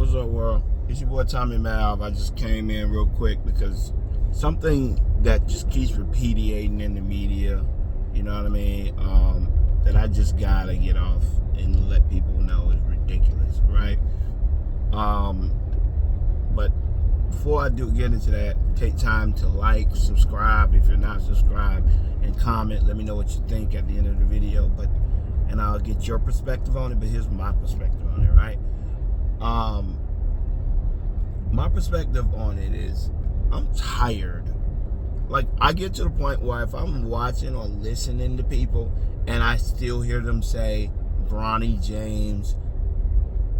What's up, world? It's your boy Tommy Malv. I just came in real quick because something that just keeps repeating in the media, you know what I mean, that I just gotta get off and let people know is ridiculous, right? But before I do get into that, take time to like, subscribe if you're not subscribed, and comment. Let me know what you think at the end of the video, and I'll get your perspective on it. But here's my perspective on it, right? My perspective on it is I'm tired. Like, I get to the point where if I'm watching or listening to people and I still hear them say Bronny James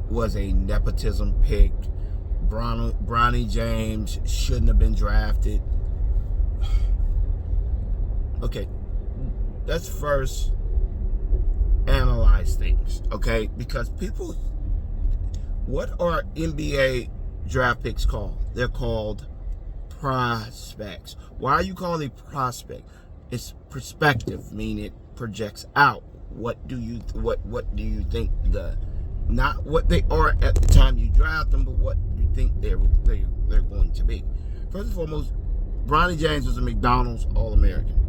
was a nepotism pick, Bronny James shouldn't have been drafted. Okay, let's first analyze things, okay? Because people, what are NBA draft picks called? They're called prospects. Why are you calling a prospect? It's perspective, meaning it projects out. What do you think not what they are at the time you draft them, but what you think they're going to be. First and foremost, Bronny James was a McDonald's All-American.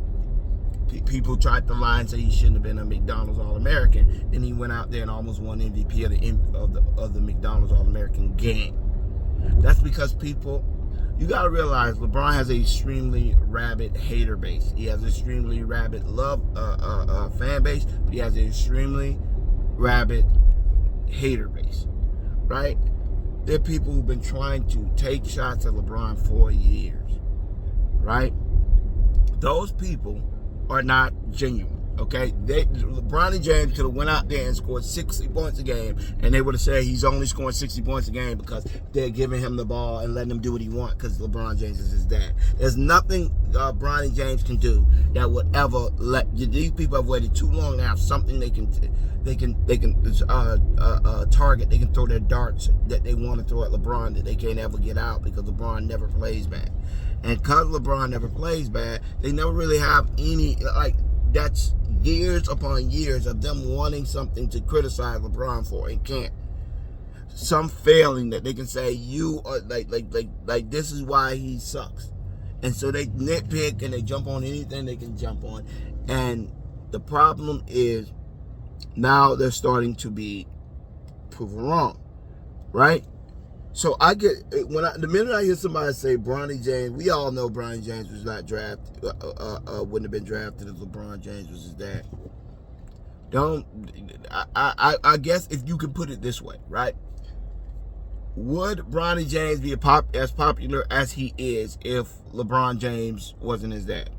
People tried to lie and say he shouldn't have been a McDonald's All-American. Then he went out there and almost won MVP of the McDonald's All-American game. That's because people, you got to realize LeBron has an extremely rabid hater base. He has an extremely rabid fan base, but he has an extremely rabid hater base, right? There are people who've been trying to take shots at LeBron for years, right? Those people are not genuine, okay? Bronny James could have went out there and scored 60 points a game, and they would have said he's only scoring 60 points a game because they're giving him the ball and letting him do what he wants because LeBron James is his dad. There's nothing Bronny James can do that would ever let these people have waited too long to have something they can target. They can throw their darts that they want to throw at LeBron that they can't ever get out because LeBron never plays bad. And because LeBron never plays bad, they never really have any, like, that's years upon years of them wanting something to criticize LeBron for and can't. Some failing that they can say, you are like this is why he sucks. And so they nitpick and they jump on anything they can jump on. And the problem is now they're starting to be proven wrong, right? So I get, the minute I hear somebody say Bronny James, we all know Bronny James was not drafted, wouldn't have been drafted if LeBron James was his dad. I guess if you can put it this way, right? Would Bronny James be as popular as he is if LeBron James wasn't his dad?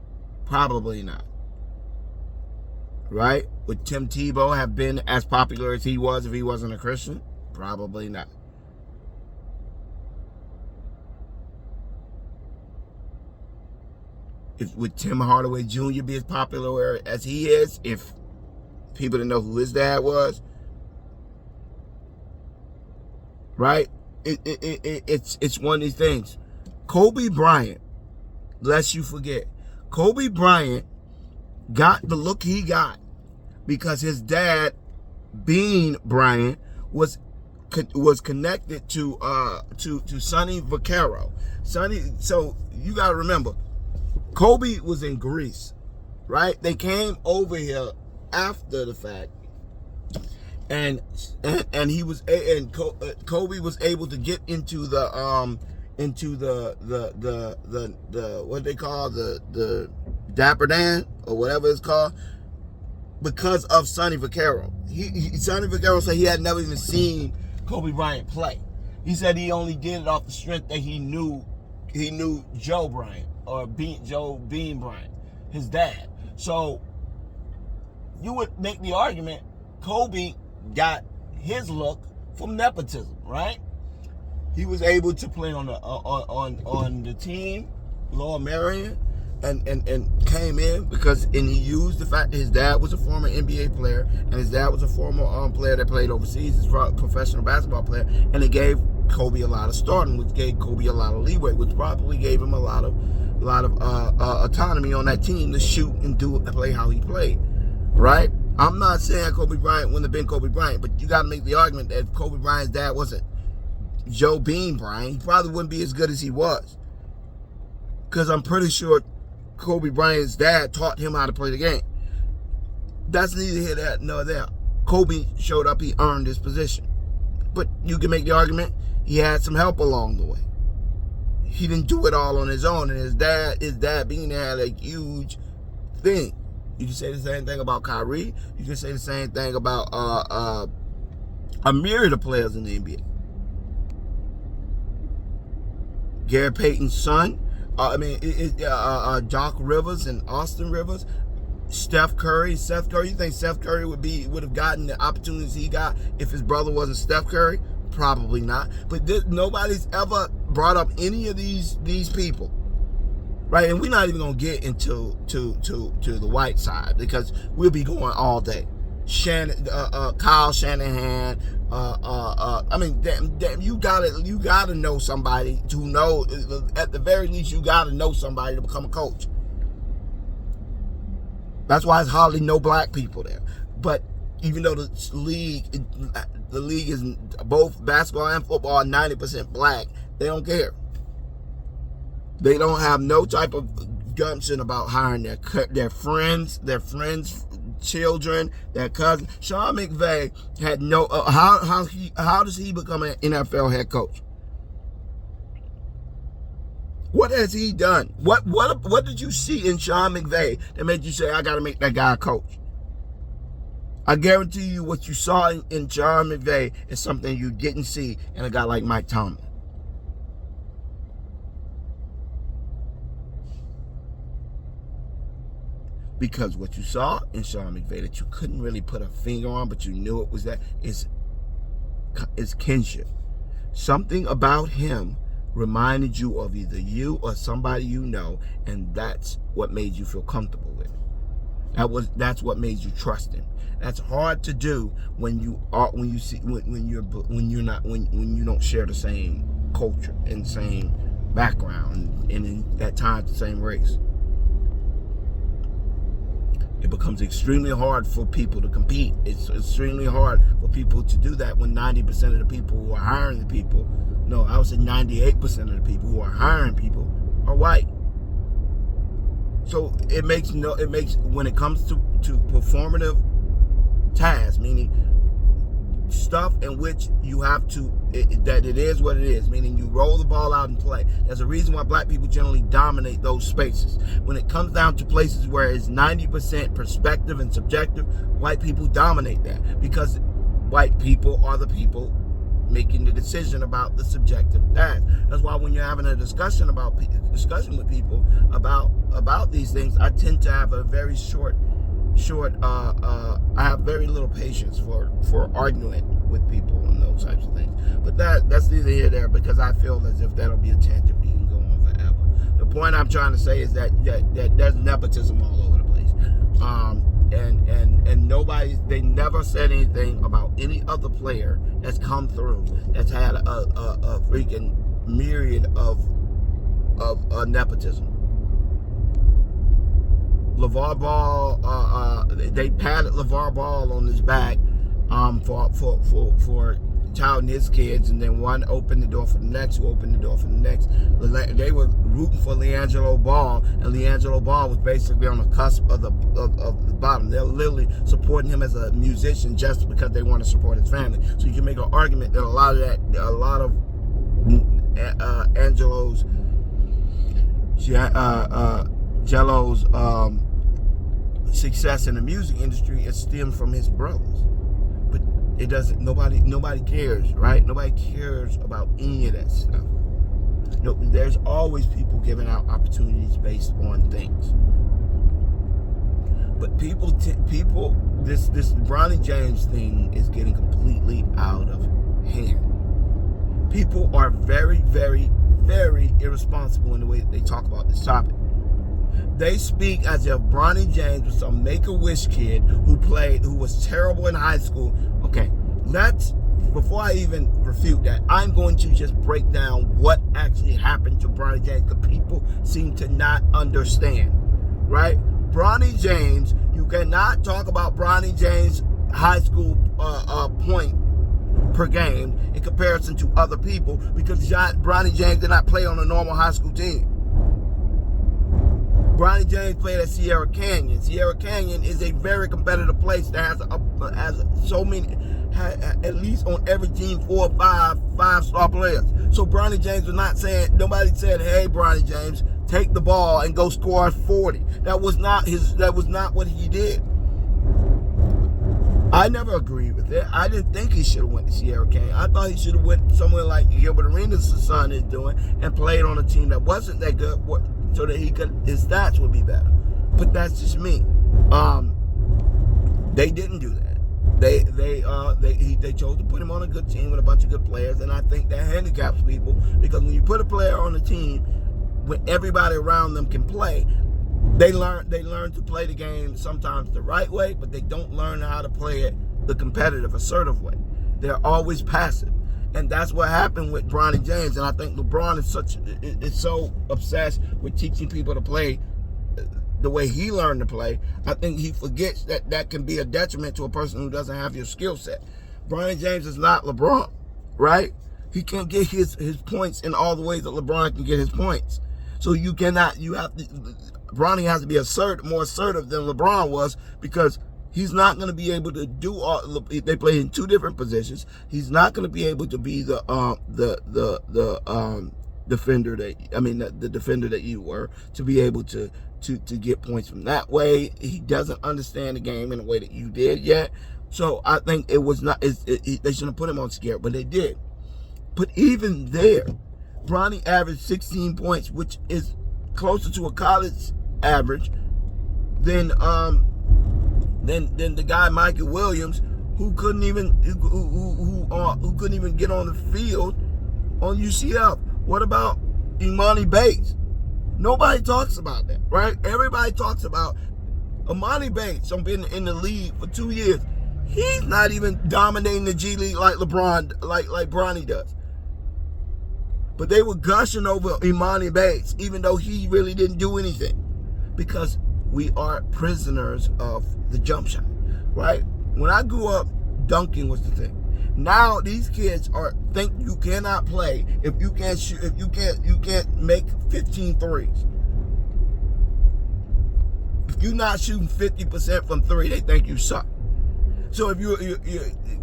Probably not. Right? Would Tim Tebow have been as popular as he was if he wasn't a Christian? Probably not. Would Tim Hardaway Jr. be as popular as he is if people didn't know who his dad was? Right? It's one of these things. Kobe Bryant, lest you forget, Kobe Bryant got the look he got because his dad, Bean Bryant, was connected to Sonny Vaccaro. So you got to remember, Kobe was in Greece, right? They came over here after the fact, and Kobe was able to get into the what they call the Dapper Dan or whatever it's called because of Sonny Vaccaro. Sonny Vaccaro said he had never even seen Kobe Bryant play. He said he only did it off the strength that he knew Joe Bryant. Or Joe Bean Bryant, his dad. So you would make the argument Kobe got his look from nepotism, right? He was able to play on the team, Lower Merion, and came in because he used the fact that his dad was a former NBA player and his dad was a former player that played overseas, as a professional basketball player, and it gave Kobe a lot of stardom, which gave Kobe a lot of leeway, which probably gave him a lot of autonomy on that team to shoot and play how he played, right? I'm not saying Kobe Bryant wouldn't have been Kobe Bryant, but you got to make the argument that if Kobe Bryant's dad wasn't Joe Bean Bryant, he probably wouldn't be as good as he was. Because I'm pretty sure Kobe Bryant's dad taught him how to play the game. That's neither here that nor there. Kobe showed up, he earned his position. But you can make the argument he had some help along the way. He didn't do it all on his own, and his dad being there had a huge thing. You can say the same thing about Kyrie. You can say the same thing about a myriad of players in the NBA. Gary Payton's son, Doc Rivers and Austin Rivers, Seth Curry. You think Seth Curry would have gotten the opportunities he got if his brother wasn't Steph Curry? Probably not. But nobody's ever brought up any of these people, right? And we're not even gonna get into the white side because we'll be going all day. Kyle Shanahan. Damn, you gotta know somebody to know. At the very least, you gotta know somebody to become a coach. That's why there's hardly no black people there. But even though the league is both basketball and football are 90% black, they don't care. They don't have no type of gumption about hiring their friends, children, their cousins. Sean McVay had no. How does he become an NFL head coach? What has he done? What did you see in Sean McVay that made you say, I got to make that guy a coach? I guarantee you what you saw in Sean McVay is something you didn't see in a guy like Mike Tomlin. Because what you saw in Sean McVay that you couldn't really put a finger on, but you knew it was that, is kinship. Something about him reminded you of either you or somebody you know, and that's what made you feel comfortable with it. That's what made you trust him. That's hard to do when you don't share the same culture and same background and at times the same race. It becomes extremely hard for people to compete. It's extremely hard for people to do that when 90% of the people who are hiring the people, no, I would say 98% of the people who are hiring people are white. So it makes when it comes to performative tasks, meaning stuff in which you have to, that it is what it is, meaning you roll the ball out and play. There's a reason why black people generally dominate those spaces. When it comes down to places where it's 90% perspective and subjective, white people dominate that because white people are the people making the decision about the subjective task. That's why when you're having a discussion with people about these things, I tend to have a very short. I have very little patience for arguing with people and those types of things. But that's neither here nor there because I feel as if that'll be a tangent we can go on forever. The point I'm trying to say is that there's nepotism all over the place. And they never said anything about any other player that's come through that's had a freaking myriad of nepotism. LeVar Ball, they patted LeVar Ball on his back for touting his kids, and then one opened the door for the next, who opened the door for the next. They were rooting for LiAngelo Ball, and LiAngelo Ball was basically on the cusp of the bottom. They're literally supporting him as a musician just because they want to support his family. So you can make an argument that a lot of Jello's success in the music industry is stemmed from his brothers. But it doesn't, nobody cares, right? Nobody cares about any of that stuff. No, there's always people giving out opportunities based on things. But this Bronny James thing is getting completely out of hand. People are very, very, very irresponsible in the way that they talk about this topic. They speak as if Bronny James was some make-a-wish kid who was terrible in high school. Okay, before I even refute that, I'm going to just break down what actually happened to Bronny James, because people seem to not understand, right? Bronny James, you cannot talk about Bronny James' high school point per game in comparison to other people because Bronny James did not play on a normal high school team. Bronny James played at Sierra Canyon. Sierra Canyon is a very competitive place that has so many, at least on every team, 4 or 5-star players. So Bronny James was not saying, nobody said, hey, Bronny James, take the ball and go score 40. That was not what he did. I never agreed with it. I didn't think he should have went to Sierra Canyon. I thought he should have went somewhere like Gilbert Arenas' son is doing and played on a team that wasn't that good so that his stats would be better. But that's just me. They didn't do that. They chose to put him on a good team with a bunch of good players, and I think that handicaps people because when you put a player on a team when everybody around them can play, they learn to play the game sometimes the right way, but they don't learn how to play it the competitive, assertive way. They're always passive. And that's what happened with Bronny James. And I think LeBron is so obsessed with teaching people to play the way he learned to play. I think he forgets that can be a detriment to a person who doesn't have your skill set. Bronny James is not LeBron, right? He can't get his points in all the ways that LeBron can get his points. So Bronny has to be more assertive than LeBron was because he's not going to be able to do all. They play in two different positions. He's not going to be able to be the defender the defender that you were to be able to get points from that way. He doesn't understand the game in the way that you did yet. So I think it was not. They shouldn't have put him on scare, but they did. But even there, Bronny averaged 16 points, which is closer to a college average than the guy Michael Williams, who couldn't even get on the field on UCF. What about Imani Bates? Nobody talks about that, right? Everybody talks about Imani Bates. I've been in the league for 2 years. He's not even dominating the G League like LeBron, like Bronny does. But they were gushing over Imani Bates, even though he really didn't do anything. Because we are prisoners of the jump shot, right? When I grew up, dunking was the thing. Now these kids think you cannot play if you can't shoot, if you can't make 15 threes. If you're not shooting 50% from three, they think you suck. So if you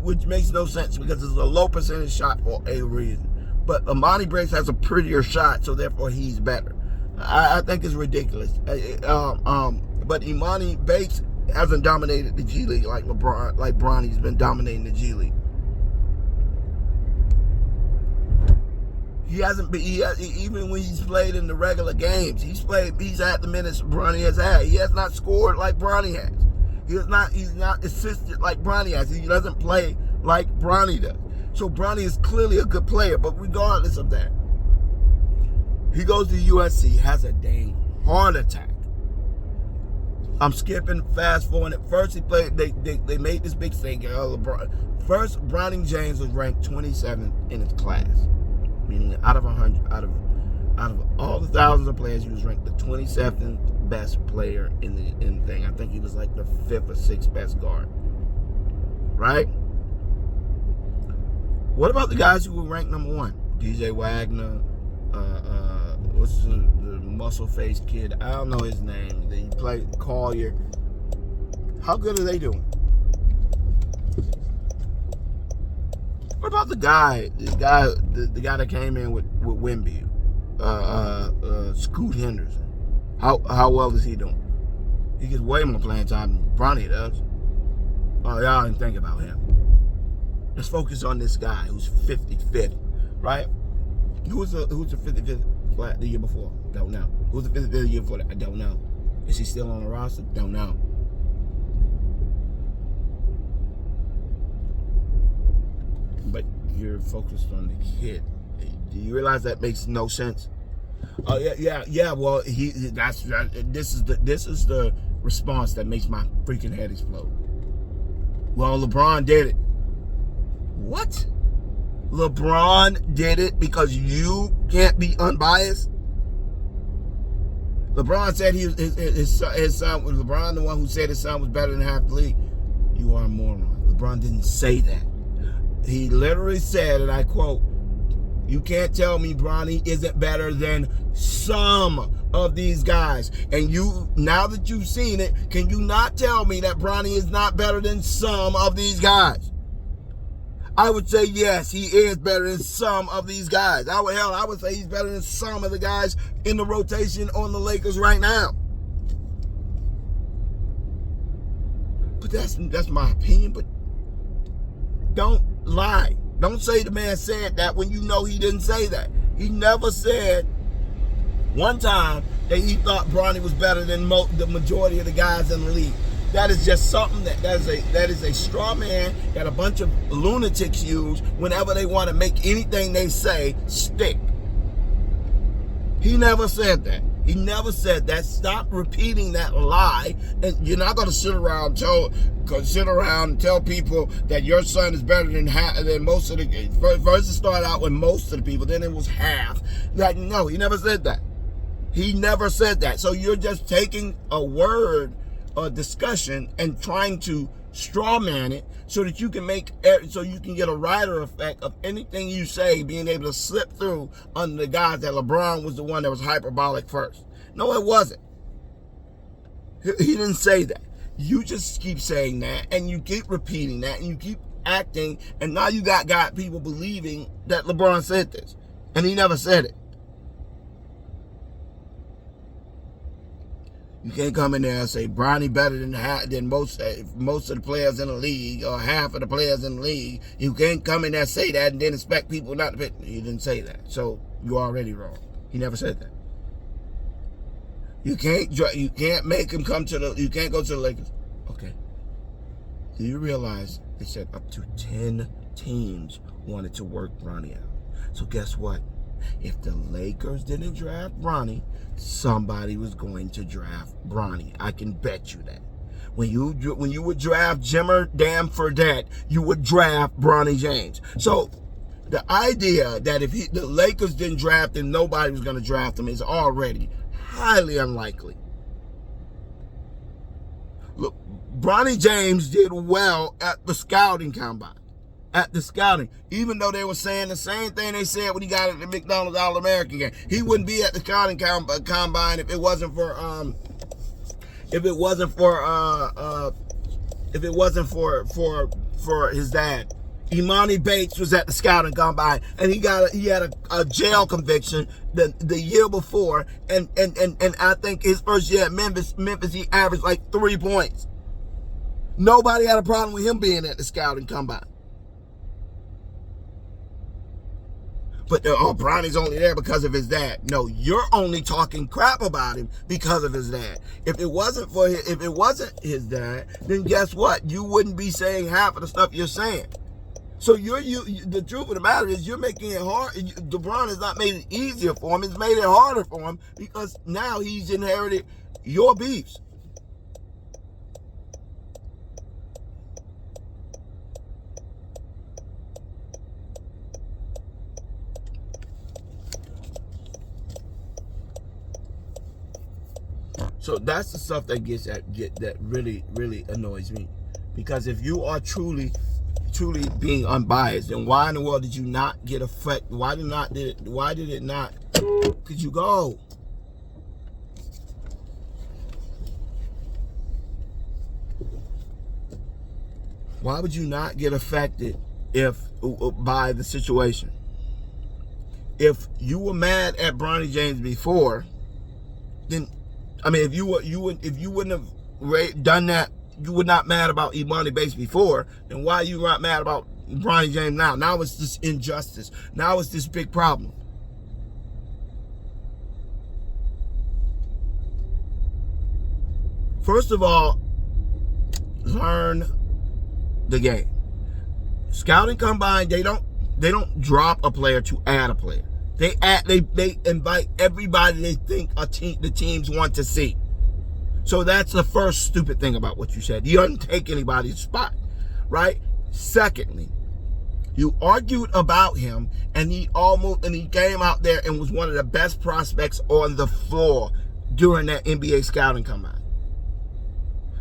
which makes no sense because it's a low percentage shot for a reason. But Imani Bates has a prettier shot, so therefore he's better. I think it's ridiculous. But Imani Bates hasn't dominated the G League like Bronny's been dominating the G League. He hasn't been. Even when he's played in the regular games, he's had the minutes Bronny has had. He has not scored like Bronny has. He's not assisted like Bronny has. He doesn't play like Bronny does. So Bronny is clearly a good player, but regardless of that, he goes to USC, has a dang heart attack. I'm skipping, fast forwarding. First, he played. They made this big thing. LeBron. First, Bronny James was ranked 27th in his class, meaning out of all the thousands of players, he was ranked the 27th best player in the thing. I think he was like the 5th or 6th best guard. Right? What about the guys who were ranked number 1? DJ Wagner, what's the muscle-faced kid? I don't know his name. He played Collier. How good are they doing? What about the guy that came in with Wemby, Scoot Henderson? How well is he doing? He gets way more playing time than Bronny does. Oh, y'all didn't think about him. Let's focus on this guy who's 55th, right? Who was the 55th the year before? Don't know. Who was the 55th the year before that? I don't know. Is he still on the roster? Don't know. But you're focused on the kid. Do you realize that makes no sense? Oh yeah. Well, this is the response that makes my freaking head explode. Well, LeBron did it. What? LeBron did it because you can't be unbiased? LeBron said his son was LeBron the one who said his son was better than half the league. You are a moron. LeBron didn't say that. He literally said, and I quote, "You can't tell me Bronny isn't better than some of these guys." And you, now that you've seen it, can you not tell me that Bronny is not better than some of these guys? I would say yes, he is better than some of these guys. I would say he's better than some of the guys in the rotation on the Lakers right now. But that's my opinion. But don't lie. Don't say the man said that when you know he didn't say that. He never said one time that he thought Bronny was better than the majority of the guys in the league. That is just something that is a straw man that a bunch of lunatics use whenever they want to make anything they say stick. He never said that. He never said that. Stop repeating that lie. And you're not going to sit around and tell people that your son is better than most of the. First it started out with most of the people, then it was half. Like, no, he never said that. He never said that. So you're just taking a word, a discussion, and trying to straw man it so that you can get a rider effect of anything you say being able to slip through under the guise that LeBron was the one that was hyperbolic first. No, it wasn't. He didn't say that. You just keep saying that, and you keep repeating that, and you keep acting, and now you got people believing that LeBron said this, and he never said it. You can't come in there and say Bronny better than most of the players in the league, or half of the players in the league. You can't come in there and say that and then expect people not to. He didn't say that, so you're already wrong. He never said that. You can't make him come to the. You can't go to the Lakers. Okay. Do you realize they said up to 10 teams wanted to work Bronny out? So guess what? If the Lakers didn't draft Bronny, somebody was going to draft Bronny. I can bet you that. When you would draft Jimmer Damn Fredette, you would draft Bronny James. So the idea that if the Lakers didn't draft him, nobody was going to draft him is already highly unlikely. Look, Bronny James did well at the scouting combine. Even though they were saying the same thing they said when he got at the McDonald's All-American game. He wouldn't be at the scouting combine if it wasn't for his dad. Imani Bates was at the scouting combine, and he had a jail conviction the year before, and I think his first year at Memphis he averaged like 3 points. Nobody had a problem with him being at the scouting combine. But Bronny's only there because of his dad. No, you're only talking crap about him because of his dad. If it wasn't his dad, then guess what? You wouldn't be saying half of the stuff you're saying. So the truth of the matter is you're making it hard. LeBron has not made it easier for him. It's made it harder for him because now he's inherited your beefs. So that's the stuff that really annoys me, because if you are truly being unbiased, then why in the world did you not get affect? Why did it not? Could you go? Why would you not get affected by the situation? If you were mad at Bronny James before, then if you wouldn't have done that, you were not mad about Imani Bates before, then why are you not mad about Bronny James now? Now it's this injustice. Now it's this big problem. First of all, learn the game. Scouting combine, they don't drop a player to add a player. They invite everybody they think the teams want to see. So that's the first stupid thing about what you said. You didn't take anybody's spot, right? Secondly, you argued about him, and he came out there and was one of the best prospects on the floor during that NBA scouting combine.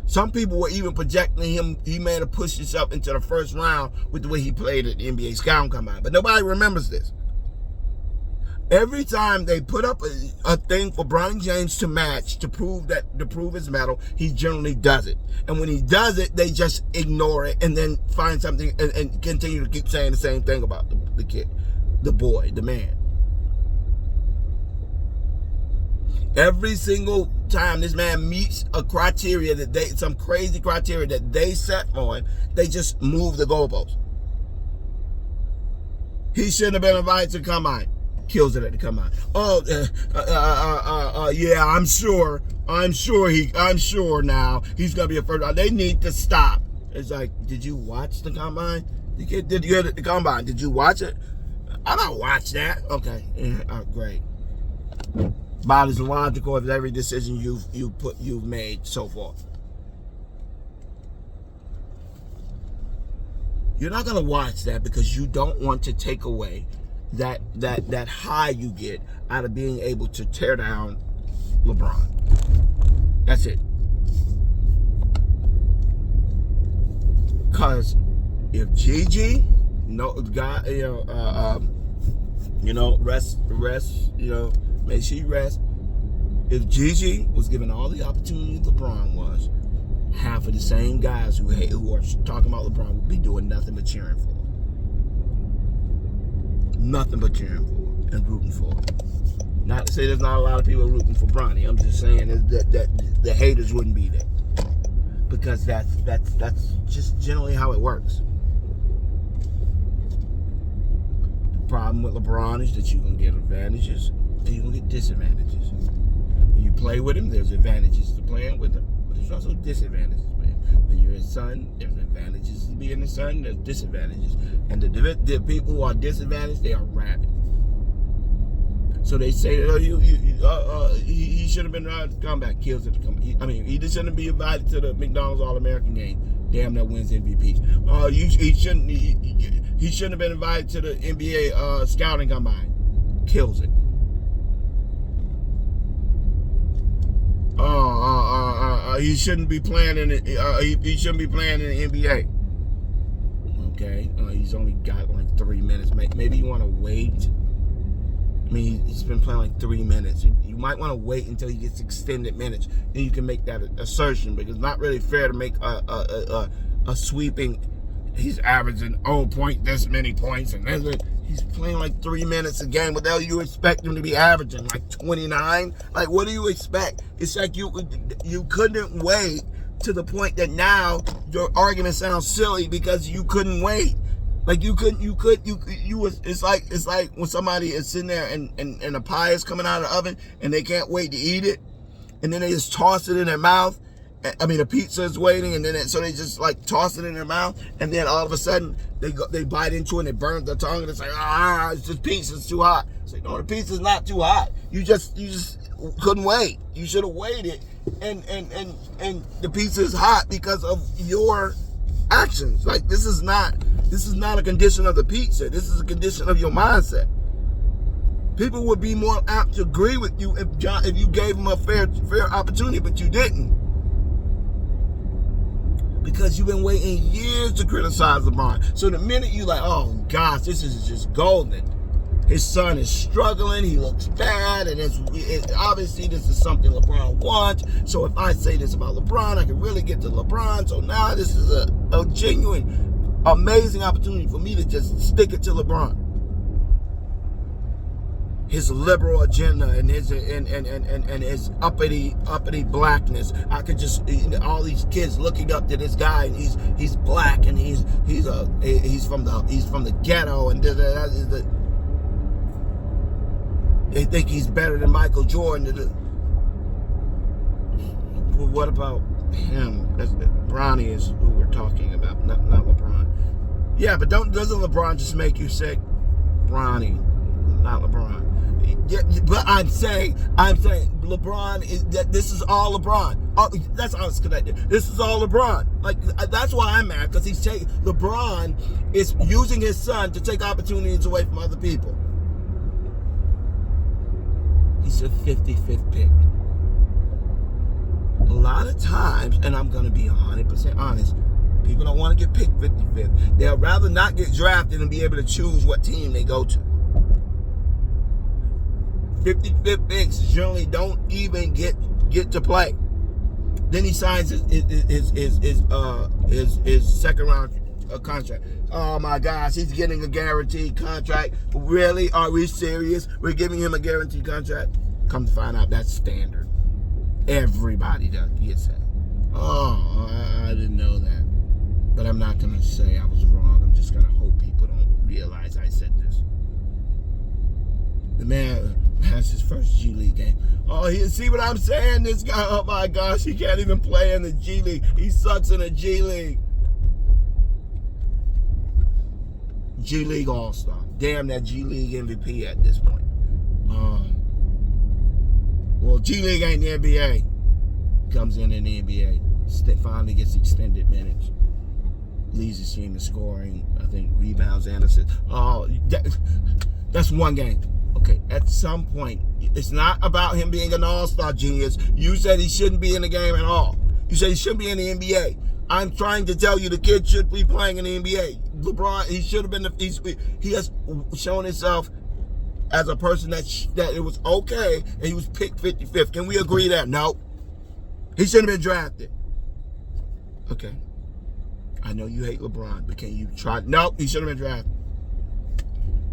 Some people were even projecting him. He may have pushed himself into the first round with the way he played at the NBA Scouting Combine. But nobody remembers this. Every time they put up a thing for Bronny James to match, to prove his medal, he generally does it. And when he does it, they just ignore it and then find something and continue to keep saying the same thing about the kid, the boy, the man. Every single time this man meets a criteria some crazy criteria that they set for him, they just move the goalposts. He shouldn't have been invited to the combine. Kills it at the combine. Oh, yeah, I'm sure now he's gonna be a first round. They need to stop. It's like, did you watch the combine? Did you get the combine? Did you watch it? I don't watch that. Okay, yeah, great. About as logical as every decision you've made so far. You're not gonna watch that because you don't want to take away that high you get out of being able to tear down LeBron. That's it. Cause if Gigi, rest, may she rest. If Gigi was given all the opportunity LeBron was, half of the same guys who are talking about LeBron would be doing nothing but cheering for him. Nothing but cheering for and rooting for. Not to say there's not a lot of people rooting for Bronny. I'm just saying that the haters wouldn't be there, because that's just generally how it works. The problem with LeBron is that you're gonna get advantages and you're gonna get disadvantages. When you play with him, there's advantages to playing with him, but there's also disadvantages. When you're his son, there's advantages to being his son, there's disadvantages. And the people who are disadvantaged, they are rabid. So they say, he should have been invited to comeback, kills at the comeback. He just shouldn't be invited to the McDonald's All-American game. Damn, that wins MVP. He shouldn't have been invited to the NBA Scouting Combine. Kills it. He shouldn't be playing in the he shouldn't be playing in the NBA. Okay, he's only got like 3 minutes. Maybe you want to wait. He's been playing like 3 minutes. You might want to wait until he gets extended minutes, then you can make that assertion, because it's not really fair to make a sweeping. He's averaging this many points, and he's playing like 3 minutes a game. What the hell you expect him to be averaging? Like 29? Like, what do you expect? It's like you couldn't wait to the point that now your argument sounds silly because you couldn't wait. Like it's like when somebody is sitting there and a pie is coming out of the oven and they can't wait to eat it, and then they just toss it in their mouth. The pizza is waiting, and then so they just like toss it in their mouth, and then all of a sudden they bite into it and it burns their tongue, and it's like, it's just pizza's too hot. It's like, no, the pizza's not too hot. You just couldn't wait. You should have waited, and the pizza is hot because of your actions. Like, this is not a condition of the pizza. This is a condition of your mindset. People would be more apt to agree with you if you gave them a fair opportunity, but you didn't. Because you've been waiting years to criticize LeBron. So the minute you like, oh gosh, this is just golden. His son is struggling. He looks bad, and obviously this is something LeBron wants. So if I say this about LeBron, I can really get to LeBron. So now this is a genuine, amazing opportunity for me to just stick it to LeBron. His liberal agenda and his uppity blackness. I could just, all these kids looking up to this guy, and he's black, and he's from the ghetto, and they think he's better than Michael Jordan. Well, what about him? Bronny is who we're talking about, not LeBron. Yeah, but doesn't LeBron just make you sick? Bronny, not LeBron. Yeah, but I'm saying LeBron is that. This is all LeBron. That's how it's connected. This is all LeBron. Like, that's why I'm mad, because LeBron is using his son to take opportunities away from other people. He's a 55th pick. a lot of times, and I'm going to be 100% honest, people don't want to get picked 55th. They'd rather not get drafted and be able to choose what team they go to. 55th picks generally don't even get to play. Then he signs his second round contract. Oh my gosh, he's getting a guaranteed contract. Really? Are we serious? We're giving him a guaranteed contract? Come to find out, that's standard. Everybody gets that. Oh, I didn't know that. But I'm not going to say I was wrong. I'm just going to hope people don't realize I said this. The man has his first G League game. Oh, see what I'm saying? This guy, oh my gosh, he can't even play in the G League. He sucks in the G League. G League All-Star. Damn, that G League MVP at this point. Well, G League ain't the NBA. Comes in the NBA. Finally gets extended minutes. Leads his team in scoring, I think, rebounds and assists. Oh, that's one game. Okay, at some point, it's not about him being an all-star genius. You said he shouldn't be in the game at all. You said he shouldn't be in the NBA. I'm trying to tell you the kid should be playing in the NBA. LeBron, he should have been. He has shown himself as a person that it was okay, and he was picked 55th. Can we agree that? No. He shouldn't have been drafted. Okay. I know you hate LeBron, but can you try? No, he shouldn't have been drafted.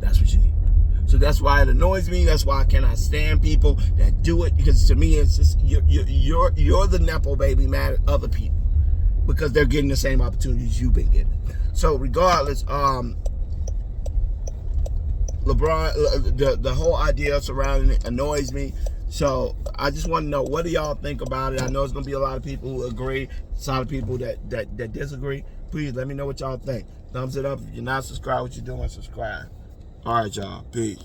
That's what you get. So that's why it annoys me. That's why I cannot stand people that do it, because to me it's just you're the nepo baby mad at other people because they're getting the same opportunities you've been getting. So regardless, LeBron, the whole idea surrounding it annoys me. So I just want to know, what do y'all think about it? I know there's gonna be a lot of people who agree, a lot of people that disagree. Please let me know what y'all think. Thumbs it up. If you're not subscribed, what you doing? Subscribe. All right, y'all. Peace.